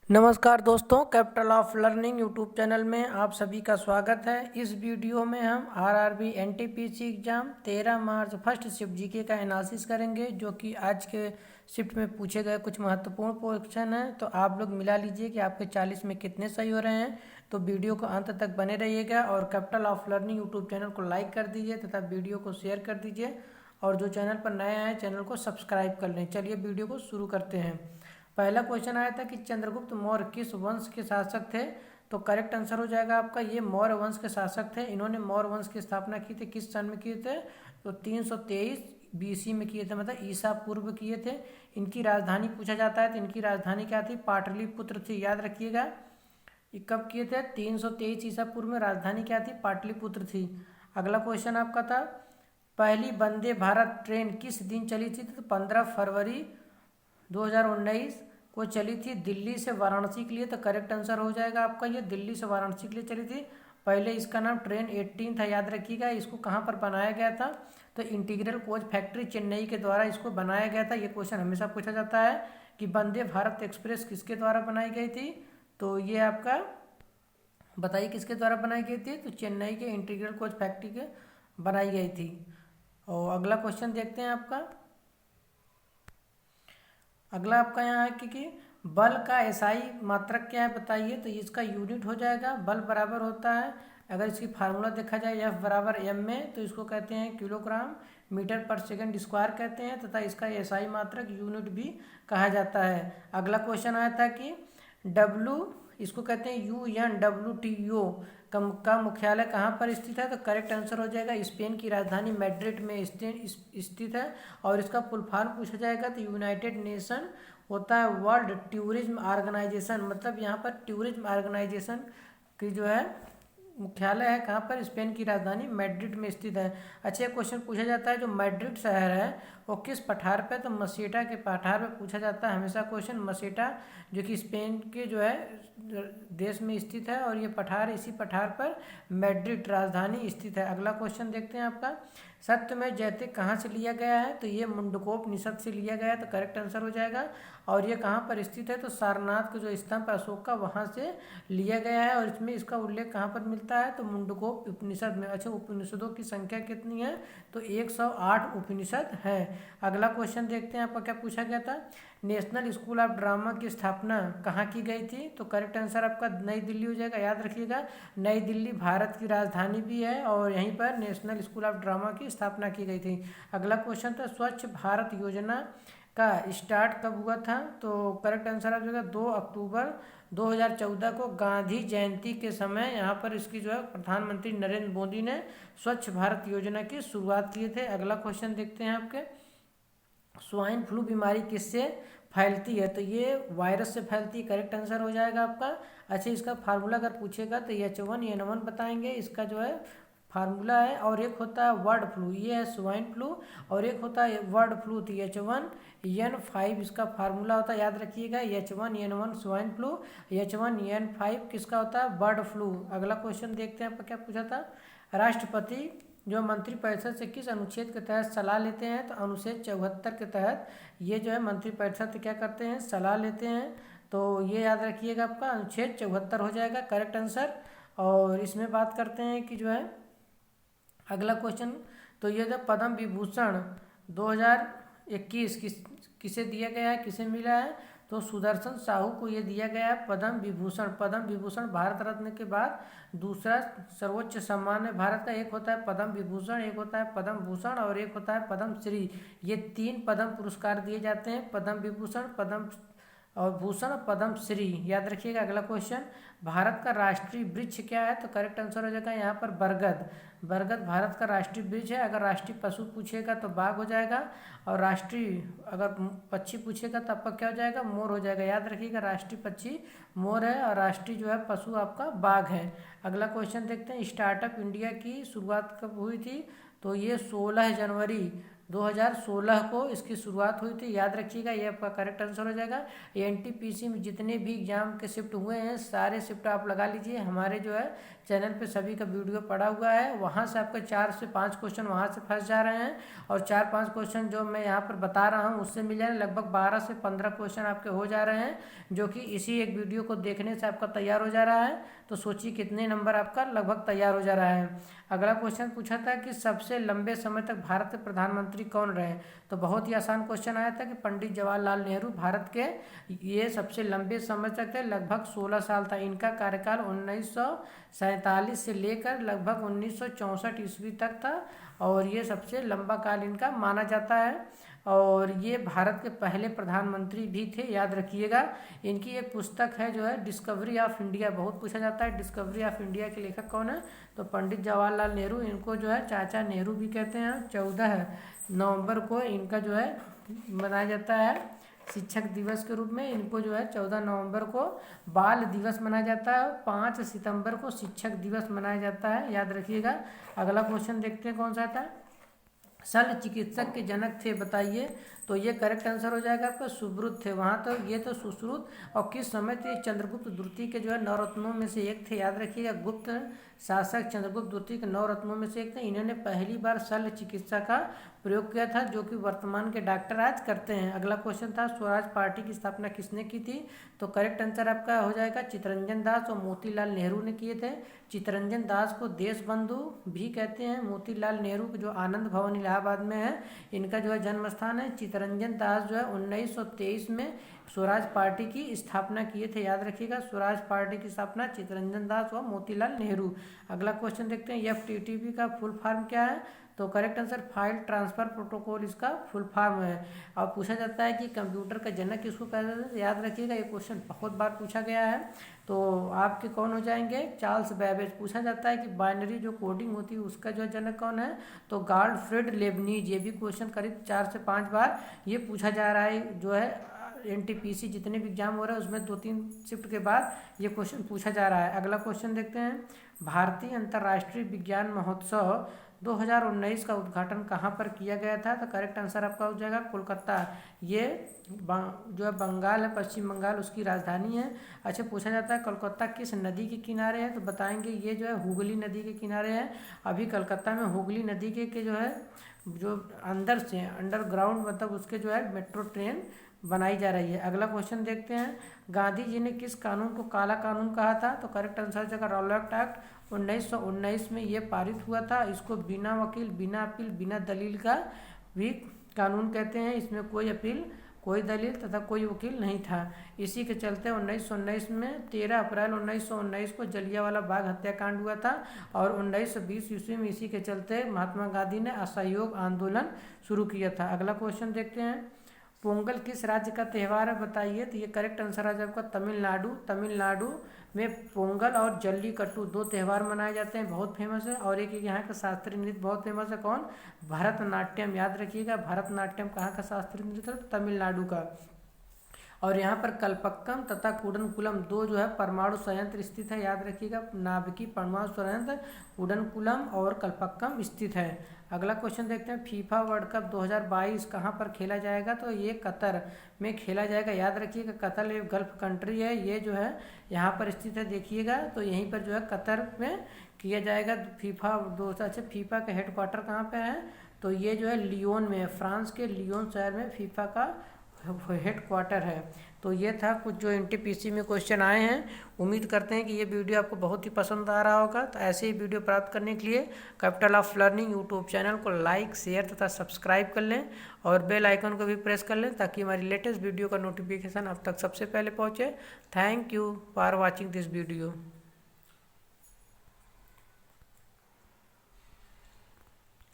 नमस्कार दोस्तों, capital of learning YouTube channel में आप सभी का स्वागत है। इस वीडियो में हम RRB NTPC exam 13 March first shift GK का एनालिसिस करेंगे, जो कि आज के शिफ्ट में पूछे गए कुछ महत्वपूर्ण क्वेश्चन हैं। तो आप लोग मिला लीजिए कि आपके 40 में कितने सही हो रहे हैं। तो वीडियो को अंत तक बने रहिएगा और capital of learning YouTube channel को लाइक कर दीजिए तथा वीडियो को शेयर कर दीजिए, और जो चैनल पर नए आए चैनल को सब्सक्राइब कर लें। चलिए वीडियो को शुरू करते हैं। पहला क्वेश्चन आया था कि चंद्रगुप्त मौर्य किस वंश के शासक थे। तो करेक्ट आंसर हो जाएगा आपका ये मौर्य वंश के शासक थे। इन्होंने मौर्य वंश की स्थापना की थी, किस सन में किए थे? तो 323 बीसी में किए थे, मतलब ईसा पूर्व किए थे। इनकी राजधानी पूछा जाता है तो इनकी राजधानी क्या थी? पाटलिपुत्र थी, याद रखिएगा। ये कब किए थे? 323 ईसा पूर्व में। राजधानी क्या थी? पाटलिपुत्र थी। अगला क्वेश्चन आपका था, पहली वंदे भारत ट्रेन किस दिन चली थी? तो 15 फरवरी 2019 को चली थी, दिल्ली से वाराणसी के लिए। तो करेक्ट आंसर हो जाएगा आपका ये दिल्ली से वाराणसी के लिए चली थी। पहले इसका नाम ट्रेन 18 था, याद रखिएगा। इसको कहाँ पर बनाया गया था? तो इंटीग्रल कोच फैक्ट्री चेन्नई के द्वारा इसको बनाया गया था। ये क्वेश्चन हमेशा पूछा जाता है कि वंदे भारत एक्सप्रेस किसके द्वारा बनाई गई थी। तो ये आपका बताइए किसके द्वारा बनाई गई थी? तो चेन्नई के इंटीग्रल कोच फैक्ट्री के बनाई गई थी। और अगला क्वेश्चन देखते हैं आपका। अगला आपका यहाँ है कि बल का एसआई मात्रक क्या है, बताइए। तो इसका यूनिट हो जाएगा बल बराबर होता है, अगर इसकी फार्मूला देखा जाए एफ बराबर एम में, तो इसको कहते हैं किलोग्राम मीटर पर सेकंड स्क्वायर कहते हैं, तथा इसका एसआई मात्रक यूनिट भी कहा जाता है। अगला क्वेश्चन आया था कि डब्लू, इसको कहते हैं UNWTO का मुख्यालय कहाँ पर स्थित है? तो करेक्ट आंसर हो जाएगा स्पेन की राजधानी मैड्रिड में स्थित है। और इसका फुल फॉर्म पूछा जाएगा तो यूनाइटेड नेशन होता है वर्ल्ड टूरिज्म ऑर्गेनाइजेशन, मतलब यहाँ पर टूरिज्म ऑर्गेनाइजेशन की जो है मुख्यालय है कहाँ पर? स्पेन की राजधानी मैड्रिड में स्थित है। अच्छा, क्वेश्चन पूछा जाता है जो मैड्रिड शहर है वो किस पठार पे? तो मसेटा के पठार पे पूछा जाता है हमेशा क्वेश्चन। मसेटा जो कि स्पेन के जो है देश में स्थित है, और ये पठार, इसी पठार पर मैड्रिड राजधानी स्थित है। अगला क्वेश्चन देखते हैं आपका, सत्यमेव जयते कहाँ से लिया गया है? तो ये मुंडकोपनिषद से लिया गया है, तो करेक्ट आंसर हो जाएगा। और ये कहाँ पर स्थित है? तो सारनाथ का जो स्तंभ अशोक का, वहाँ से लिया गया है। और इसमें इसका उल्लेख कहाँ पर मिलता है? तो मुंडकोप उपनिषद में। अच्छा, उपनिषदों की संख्या कितनी है? तो 108 उपनिषद है। अगला क्वेश्चन देखते हैं आपका क्या पूछा गया था, नेशनल स्कूल ऑफ ड्रामा की स्थापना कहाँ की गई थी? तो करेक्ट आंसर आपका नई दिल्ली हो जाएगा, याद रखिएगा। नई दिल्ली भारत की राजधानी भी है, और यहीं पर नेशनल स्कूल ऑफ ड्रामा की स्थापना की गई थी। अगला क्वेश्चन था, स्वच्छ भारत योजना का स्टार्ट कब हुआ था? तो करेक्ट आंसर आ जाएगा 2 अक्टूबर 2014 को, गांधी जयंती के समय यहाँ पर इसकी जो है प्रधानमंत्री नरेंद्र मोदी ने स्वच्छ भारत योजना की शुरुआत किए थे। अगला क्वेश्चन देखते हैं आपके, स्वाइन फ्लू बीमारी किससे फैलती है? तो ये वायरस से फैलती है, करेक्ट आंसर हो जाएगा आपका। अच्छा, इसका फार्मूला अगर पूछेगा तो H1N1 बताएंगे, इसका जो है फार्मूला है। और एक होता है वर्ड फ्लू, ये है स्वाइन फ्लू, और एक होता है वर्ड फ्लू, तो H1N5 इसका फार्मूला होता है, याद रखिएगा। H1N1 स्वाइन फ्लू, H1N5 किसका होता है? Bird flu. अगला क्वेश्चन देखते हैं आपका क्या पूछा था, राष्ट्रपति जो मंत्रिपरिषद से किस अनुच्छेद के तहत सलाह लेते हैं? तो अनुच्छेद 74 के तहत ये जो है मंत्रिपरिषद क्या करते हैं? सलाह लेते हैं। तो ये याद रखिएगा, आपका अनुच्छेद 74 हो जाएगा करेक्ट आंसर। और इसमें बात करते हैं कि जो है अगला क्वेश्चन, तो ये जो पद्म विभूषण 2021 किसे दिया गया है, किसे मिला है? तो सुदर्शन साहू को ये दिया गया है पद्म विभूषण। पद्म विभूषण भारत रत्न के बाद दूसरा सर्वोच्च सम्मान है भारत का। एक होता है पद्म विभूषण, एक होता है पद्म भूषण, और एक होता है पद्म श्री। ये 3 पद्म पुरस्कार दिए जाते हैं, पद्म विभूषण, पद्म और भूषण, पद्म श्री, याद रखिएगा। अगला क्वेश्चन, भारत का राष्ट्रीय वृक्ष क्या है? तो करेक्ट आंसर हो जाएगा यहाँ पर बरगद। बरगद भारत का राष्ट्रीय वृक्ष है। अगर राष्ट्रीय पशु पूछेगा तो बाघ हो जाएगा, और राष्ट्रीय अगर पक्षी पूछेगा तो आपका क्या हो जाएगा? मोर हो जाएगा, याद रखिएगा। राष्ट्रीय पक्षी मोर है, और राष्ट्रीय जो है पशु आपका बाघ है। अगला क्वेश्चन देखते हैं, स्टार्टअप इंडिया की शुरुआत कब हुई थी? तो ये 16 जनवरी 2016 को इसकी शुरुआत हुई थी, याद रखिएगा, ये आपका करेक्ट आंसर हो जाएगा। एनटीपीसी में जितने भी एग्जाम के शिफ्ट हुए हैं सारे शिफ्ट आप लगा लीजिए, हमारे जो है चैनल पे सभी का वीडियो पड़ा हुआ है। वहाँ से आपके 4 से 5 क्वेश्चन वहाँ से फंस जा रहे हैं और 4-5 क्वेश्चन जो मैं यहाँ पर बता रहा हूँ उससे मिल जाए, लगभग 12 से 15 क्वेश्चन आपके हो जा रहे हैं, जो कि इसी एक वीडियो को देखने से आपका तैयार हो जा रहा है। तो सोचिए कितने नंबर आपका लगभग तैयार हो जा रहा है। अगला क्वेश्चन पूछा था कि सबसे लंबे समय तक भारत के प्रधानमंत्री कौन रहे, तो बहुत ही आसान क्वेश्चन आया था कि पंडित जवाहरलाल नेहरू भारत के ये सबसे लंबे समय तक थे, लगभग 16 साल था। इनका कार्यकाल 1947 से लेकर लगभग 1964 ईस्वी तक था और ये सबसे लंबा काल इनका माना जाता है और ये भारत के पहले प्रधानमंत्री भी थे, याद रखिएगा। इनकी एक पुस्तक है जो है डिस्कवरी ऑफ इंडिया, बहुत पूछा जाता है डिस्कवरी ऑफ इंडिया के लेखक कौन है, तो पंडित जवाहरलाल नेहरू, इनको जो है चाचा नेहरू भी कहते हैं। 14 नवंबर को इनका जो है मनाया जाता है शिक्षक दिवस के रूप में, इनको जो है 14 नवंबर को बाल दिवस मनाया जाता है, 5 सितंबर को शिक्षक दिवस मनाया जाता है, याद रखिएगा। अगला क्वेश्चन देखते हैं कौन सा था, शल्य चिकित्सक के जनक थे बताइए, तो ये करेक्ट आंसर हो जाएगा आपका सुश्रुत थे। वहाँ तो ये तो सुश्रुत और किस समय थे, चंद्रगुप्त द्वितीय के जो है 9 रत्नों में से एक थे, याद रखिएगा। गुप्त शासक चंद्रगुप्त द्वितीय के 9 रत्नों में से एक थे। इन्होंने पहली बार शल्य चिकित्सा का प्रयोग किया था, जो कि वर्तमान के डॉक्टर आज करते हैं। अगला क्वेश्चन था स्वराज पार्टी की स्थापना किसने की थी, तो करेक्ट आंसर आपका हो जाएगा चित्तरंजन दास और मोतीलाल नेहरू ने किए थे। चित्तरंजन दास को देश बंधु भी कहते हैं। मोतीलाल नेहरू जो आनंद भवन इलाहाबाद में है, इनका जो है जन्म स्थान है। चित्तरंजन दास जो है 1923 में स्वराज पार्टी की स्थापना किए थे, याद रखिएगा। स्वराज पार्टी की स्थापना चित्तरंजन दास और मोतीलाल नेहरू। अगला क्वेश्चन देखते हैं एफटीटीपी का फुल फॉर्म क्या है, तो correct answer file transfer protocol इसका फुल फॉर्म है। और पूछा जाता है कि कंप्यूटर का जनक किसको कहते हैं, याद रखिएगा, ये क्वेश्चन बहुत बार पूछा गया है। तो आपके कौन हो जाएंगे, चार्ल्स बैबेज। पूछा जाता है कि बाइनरी जो कोडिंग होती है उसका जो जनक कौन है, तो गॉटफ्रीड लेबनीज। ये भी क्वेश्चन करीब 4 से 5 बार ये पूछा जा रहा है, जो है एनटीपीसी जितने भी एग्जाम हो रहे हैं उसमें 2-3 शिफ्ट के बाद ये क्वेश्चन पूछा जा रहा है। अगला क्वेश्चन देखते हैं, भारतीय अंतर्राष्ट्रीय विज्ञान महोत्सव 2019 का उद्घाटन कहाँ पर किया गया था, तो करेक्ट आंसर आपका हो जाएगा कोलकाता। ये जो है बंगाल है, पश्चिम बंगाल उसकी राजधानी है। अच्छा, पूछा जाता है कोलकाता किस नदी के किनारे है, तो बताएंगे ये जो है हुगली नदी के किनारे है। अभी कलकत्ता में हुगली नदी के जो है जो अंदर से अंडरग्राउंड मतलब उसके जो है मेट्रो ट्रेन बनाई जा रही है। अगला क्वेश्चन देखते हैं, गांधी जी ने किस कानून को काला कानून कहा था, तो करेक्ट आंसर जगह रॉलेट एक्ट 1919 में ये पारित हुआ था। इसको बिना वकील, बिना अपील, बिना दलील का भी कानून कहते हैं। इसमें कोई अपील, कोई दलील तथा कोई वकील नहीं था। इसी के चलते 1919 में 13 अप्रैल 1919 को जलियांवाला बाग हत्याकांड हुआ था और 1920 ईस्वी में इसी के चलते महात्मा गांधी ने असहयोग आंदोलन शुरू किया था। अगला क्वेश्चन देखते हैं, पोंगल किस राज्य का त्यौहार है बताइए, तो ये करेक्ट आंसर आ जाएगा तमिलनाडु। तमिलनाडु में पोंगल और जल्लीकट्टू 2 त्यौहार मनाए जाते हैं, बहुत फेमस है। और एक यहाँ का शास्त्रीय नृत्य बहुत फेमस है, कौन, भरतनाट्यम, याद रखिएगा। भरतनाट्यम कहाँ का शास्त्रीय नृत्य, तमिलनाडु का। और यहाँ पर कल्पक्कम तथा कुडनकुलम 2 जो है परमाणु संयंत्र स्थित है, याद रखिएगा। नाभिकीय परमाणु संयंत्र कुडनकुलम और कल्पक्कम स्थित है। अगला क्वेश्चन देखते हैं, फीफा वर्ल्ड कप 2022 कहाँ पर खेला जाएगा, तो ये कतर में खेला जाएगा, याद रखिएगा। कतर एक गल्फ कंट्री है, ये जो है यहाँ पर स्थित है, देखिएगा। तो यहीं पर जो है कतर में किया जाएगा फीफा 2000। अच्छा, फीफा का हेडक्वार्टर कहाँ पे है, तो ये जो है लियोन में है, फ्रांस के लियोन शहर में फीफा का हेडक्वार्टर है। तो ये था कुछ जो एनटीपीसी में क्वेश्चन आए हैं। उम्मीद करते हैं कि ये वीडियो आपको बहुत ही पसंद आ रहा होगा। तो ऐसे ही वीडियो प्राप्त करने के लिए capital of learning YouTube channel को लाइक, शेयर तथा सब्सक्राइब कर लें और बेल आइकन को भी प्रेस कर लें, ताकि हमारी लेटेस्ट वीडियो का नोटिफिकेशन अब तक सबसे पहले पहुँचे। Thank you for watching this video.